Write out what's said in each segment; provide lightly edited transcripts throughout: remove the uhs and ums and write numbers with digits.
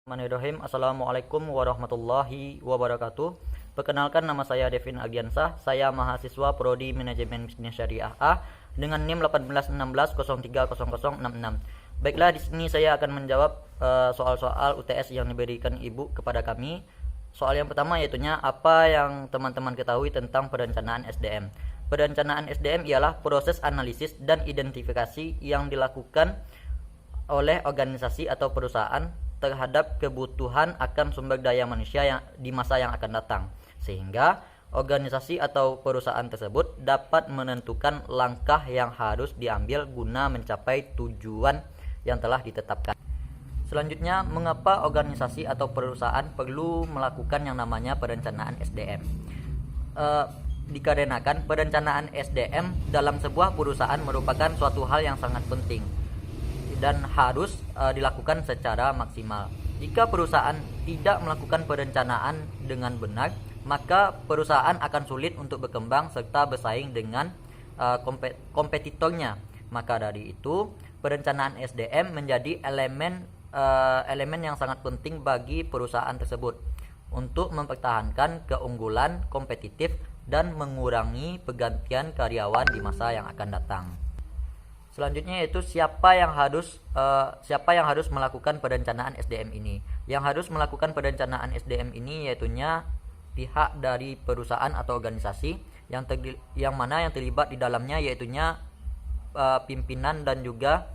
Bismillahirrahmanirrahim. Assalamualaikum warahmatullahi wabarakatuh. Perkenalkan, nama saya Devin Agiansah. Saya mahasiswa Prodi Manajemen Bisnis Syariah A dengan NIM 1816030066. Baiklah, di sini saya akan menjawab soal-soal UTS yang diberikan Ibu kepada kami. Soal yang pertama yaitunya apa yang teman-teman ketahui tentang perencanaan SDM. Perencanaan SDM ialah proses analisis dan identifikasi yang dilakukan oleh organisasi atau perusahaan terhadap kebutuhan akan sumber daya manusia yang di masa yang akan datang, sehingga organisasi atau perusahaan tersebut dapat menentukan langkah yang harus diambil guna mencapai tujuan yang telah ditetapkan. Selanjutnya, mengapa organisasi atau perusahaan perlu melakukan yang namanya perencanaan SDM? Dikarenakan perencanaan SDM dalam sebuah perusahaan merupakan suatu hal yang sangat penting dan harus dilakukan secara maksimal. Jika perusahaan tidak melakukan perencanaan dengan benar, maka perusahaan akan sulit untuk berkembang serta bersaing dengan kompetitornya. Maka dari itu, perencanaan SDM menjadi elemen yang sangat penting bagi perusahaan tersebut untuk mempertahankan keunggulan kompetitif dan mengurangi pergantian karyawan di masa yang akan datang. Selanjutnya yaitu siapa yang harus melakukan perencanaan SDM ini. Yang harus melakukan perencanaan SDM ini yaitunya pihak dari perusahaan atau organisasi yang mana yang terlibat di dalamnya yaitunya pimpinan dan juga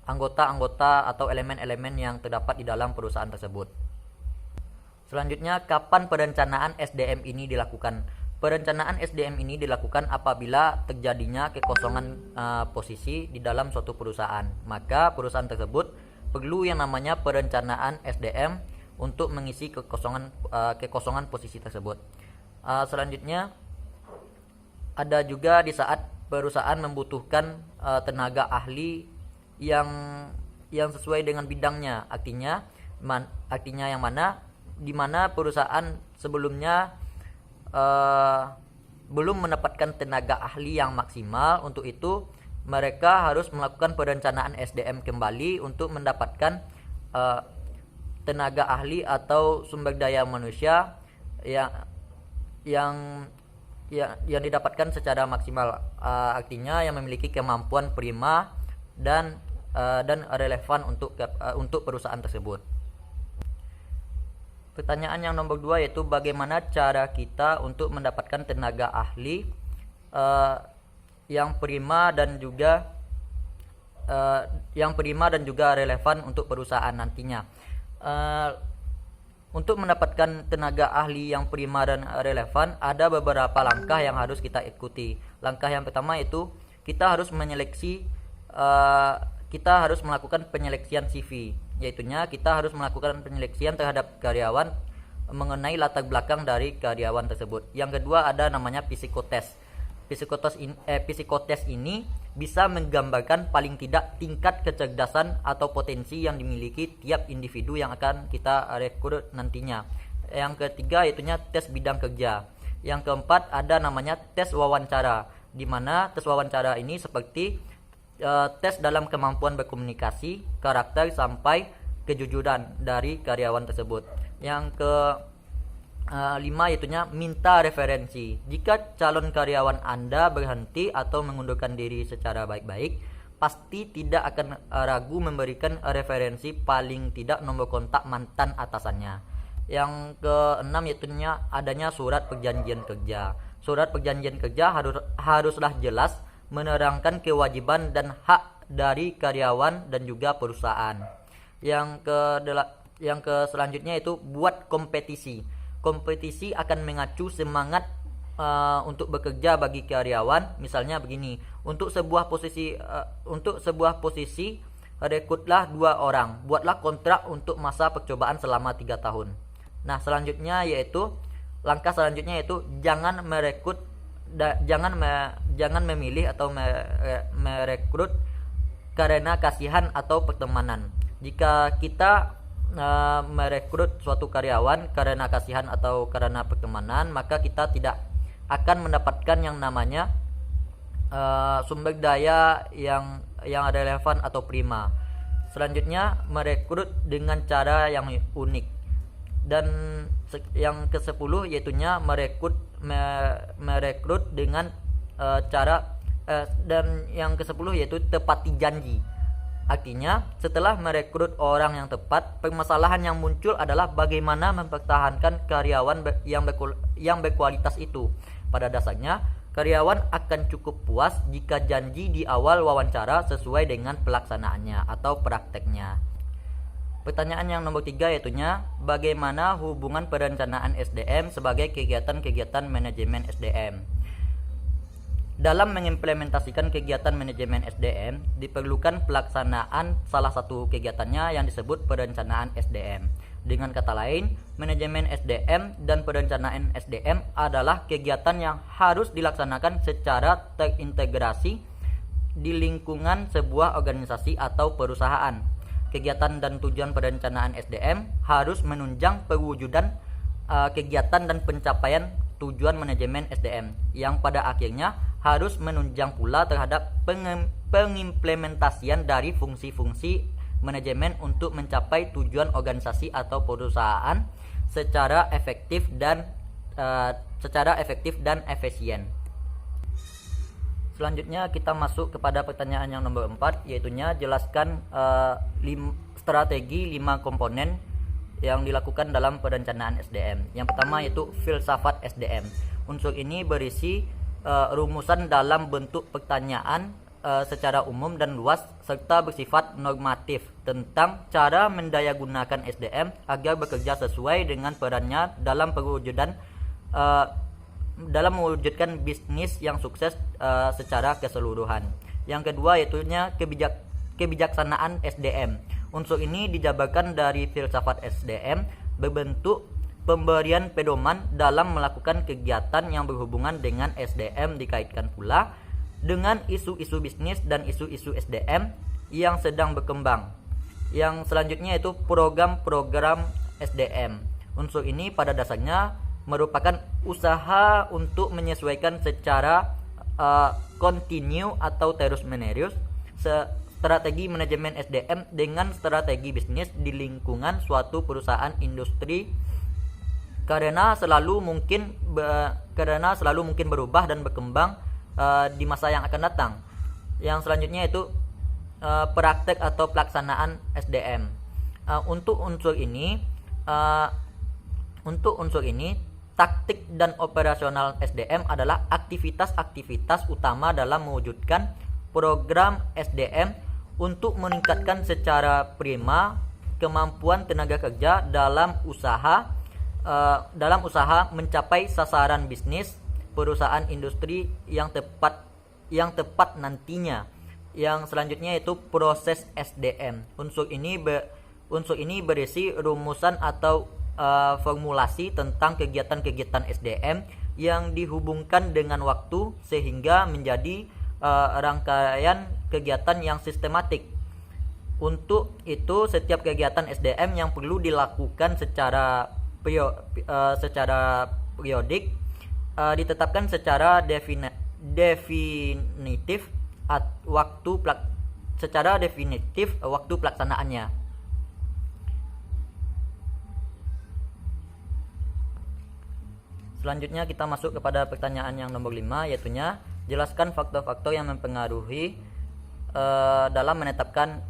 anggota-anggota atau elemen-elemen yang terdapat di dalam perusahaan tersebut. Selanjutnya, kapan perencanaan SDM ini dilakukan? Perencanaan SDM ini dilakukan apabila terjadinya kekosongan posisi di dalam suatu perusahaan. Maka perusahaan tersebut perlu yang namanya perencanaan SDM untuk mengisi kekosongan posisi tersebut. Selanjutnya, ada juga di saat perusahaan membutuhkan tenaga ahli yang sesuai dengan bidangnya. Artinya yang mana di mana perusahaan sebelumnya belum mendapatkan tenaga ahli yang maksimal. Untuk itu mereka harus melakukan perencanaan SDM kembali untuk mendapatkan tenaga ahli atau sumber daya manusia yang didapatkan secara maksimal, artinya yang memiliki kemampuan prima dan relevan untuk perusahaan tersebut. Pertanyaan yang nomor 2 yaitu bagaimana cara kita untuk mendapatkan tenaga ahli yang prima dan juga relevan untuk perusahaan nantinya. Untuk mendapatkan tenaga ahli yang prima dan relevan, ada beberapa langkah yang harus kita ikuti. Langkah yang pertama yaitu kita harus melakukan penyeleksian CV. Yaitunya kita harus melakukan penyeleksian terhadap karyawan mengenai latar belakang dari karyawan tersebut. Yang kedua ada namanya psikotest. Psikotest ini bisa menggambarkan paling tidak tingkat kecerdasan atau potensi yang dimiliki tiap individu yang akan kita rekrut nantinya. Yang ketiga yaitunya tes bidang kerja. Yang keempat ada namanya tes wawancara, di mana tes wawancara ini seperti tes dalam kemampuan berkomunikasi, karakter sampai kejujuran dari karyawan tersebut. Yang kelima yaitunya minta referensi. Jika calon karyawan Anda berhenti atau mengundurkan diri secara baik-baik, pasti tidak akan ragu memberikan referensi, paling tidak nomor kontak mantan atasannya. Yang keenam yaitunya adanya surat perjanjian kerja. Surat perjanjian kerja haruslah jelas menerangkan kewajiban dan hak dari karyawan dan juga perusahaan. Yang selanjutnya itu buat kompetisi. Kompetisi akan mengacu semangat untuk bekerja bagi karyawan. Misalnya begini, untuk sebuah posisi rekrutlah 2 orang, buatlah kontrak untuk masa percobaan selama 3 tahun. Nah, langkah selanjutnya yaitu jangan memilih atau merekrut karena kasihan atau pertemanan. Jika kita merekrut suatu karyawan karena kasihan atau karena pertemanan, maka kita tidak akan mendapatkan yang namanya sumber daya yang relevan atau prima. Selanjutnya, merekrut dengan cara yang unik. Dan yang ke-10 yaitunya merekrut dengan dan yang ke-10 yaitu tepati janji. Artinya, setelah merekrut orang yang tepat, permasalahan yang muncul adalah bagaimana mempertahankan karyawan yang berkualitas itu. Pada dasarnya, karyawan akan cukup puas jika janji di awal wawancara sesuai dengan pelaksanaannya atau prakteknya. Pertanyaan yang nomor 3 yaitunya, bagaimana hubungan perencanaan SDM sebagai kegiatan-kegiatan manajemen SDM? Dalam mengimplementasikan kegiatan manajemen SDM, diperlukan pelaksanaan salah satu kegiatannya yang disebut perencanaan SDM. Dengan kata lain, manajemen SDM dan perencanaan SDM adalah kegiatan yang harus dilaksanakan secara terintegrasi di lingkungan sebuah organisasi atau perusahaan. Kegiatan dan tujuan perencanaan SDM harus menunjang perwujudan kegiatan dan pencapaian tujuan manajemen SDM yang pada akhirnya harus menunjang pula terhadap pengimplementasian dari fungsi-fungsi manajemen untuk mencapai tujuan organisasi atau perusahaan secara efektif dan efisien. Selanjutnya kita masuk kepada pertanyaan yang nomor 4, yaitunya jelaskan strategi 5 komponen yang dilakukan dalam perencanaan SDM. Yang pertama yaitu filsafat SDM. Unsur ini berisi rumusan dalam bentuk pertanyaan secara umum dan luas serta bersifat normatif tentang cara mendayagunakan SDM agar bekerja sesuai dengan perannya dalam mewujudkan bisnis yang sukses secara keseluruhan. Yang kedua yaitunya kebijaksanaan SDM. Unsur ini dijabarkan dari filsafat SDM berbentuk pemberian pedoman dalam melakukan kegiatan yang berhubungan dengan SDM, dikaitkan pula dengan isu-isu bisnis dan isu-isu SDM yang sedang berkembang. Yang selanjutnya yaitu program-program SDM. Unsur ini pada dasarnya merupakan usaha untuk menyesuaikan secara kontinu atau terus-menerus strategi manajemen SDM dengan strategi bisnis di lingkungan suatu perusahaan industri karena selalu mungkin berubah dan berkembang di masa yang akan datang. Yang selanjutnya itu praktek atau pelaksanaan SDM. Untuk unsur ini taktik dan operasional SDM adalah aktivitas-aktivitas utama dalam mewujudkan program SDM untuk meningkatkan secara prima kemampuan tenaga kerja dalam usaha mencapai sasaran bisnis perusahaan industri yang tepat nantinya. Yang selanjutnya yaitu proses SDM. Unsur ini berisi rumusan atau formulasi tentang kegiatan-kegiatan SDM yang dihubungkan dengan waktu sehingga menjadi rangkaian kegiatan yang sistematik. Untuk itu setiap kegiatan SDM yang perlu dilakukan secara periodik ditetapkan secara definitif waktu pelaksanaannya. Selanjutnya kita masuk kepada pertanyaan yang nomor 5, yaitunya jelaskan faktor-faktor yang mempengaruhi dalam menetapkan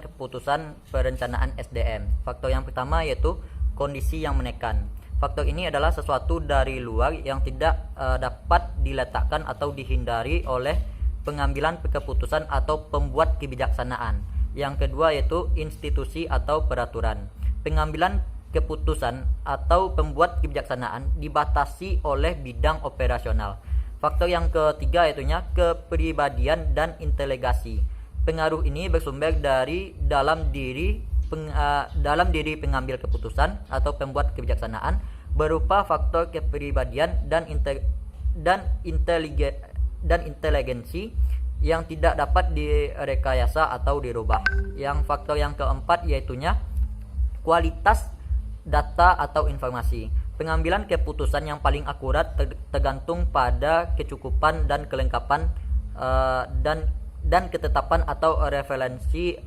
keputusan perencanaan SDM. Faktor yang pertama yaitu kondisi yang menekan. Faktor ini adalah sesuatu dari luar yang tidak dapat diletakkan atau dihindari oleh pengambilan keputusan atau pembuat kebijaksanaan. Yang kedua yaitu institusi atau peraturan. Pengambilan keputusan atau pembuat kebijaksanaan dibatasi oleh bidang operasional. Faktor yang ketiga yaitunya kepribadian dan inteligasi. Pengaruh ini bersumber dari dalam diri pengambil keputusan atau pembuat kebijaksanaan berupa faktor kepribadian dan inteligensi yang tidak dapat direkayasa atau dirubah. Yang faktor yang keempat yaitunya kualitas data atau informasi. Pengambilan keputusan yang paling akurat tergantung pada kecukupan dan kelengkapan dan ketetapan atau referensi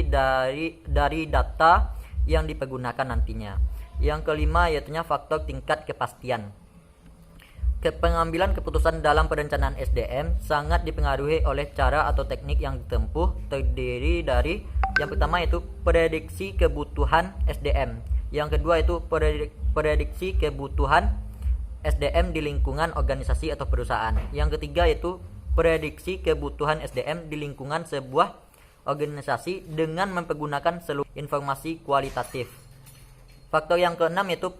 dari data yang dipergunakan nantinya. Yang kelima yaitu faktor tingkat kepastian. Pengambilan keputusan dalam perencanaan SDM sangat dipengaruhi oleh cara atau teknik yang ditempuh, terdiri dari yang pertama yaitu prediksi kebutuhan SDM. Yang kedua itu prediksi kebutuhan SDM di lingkungan organisasi atau perusahaan. Yang ketiga yaitu prediksi kebutuhan SDM di lingkungan sebuah organisasi dengan mempergunakan seluruh informasi kualitatif. Faktor yang keenam yaitu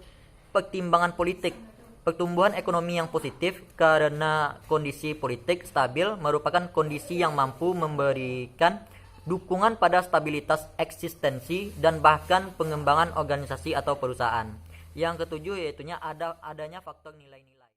pertimbangan politik. Pertumbuhan ekonomi yang positif karena kondisi politik stabil merupakan kondisi yang mampu memberikan dukungan pada stabilitas eksistensi dan bahkan pengembangan organisasi atau perusahaan. Yang ketujuh yaitu adanya faktor nilai-nilai.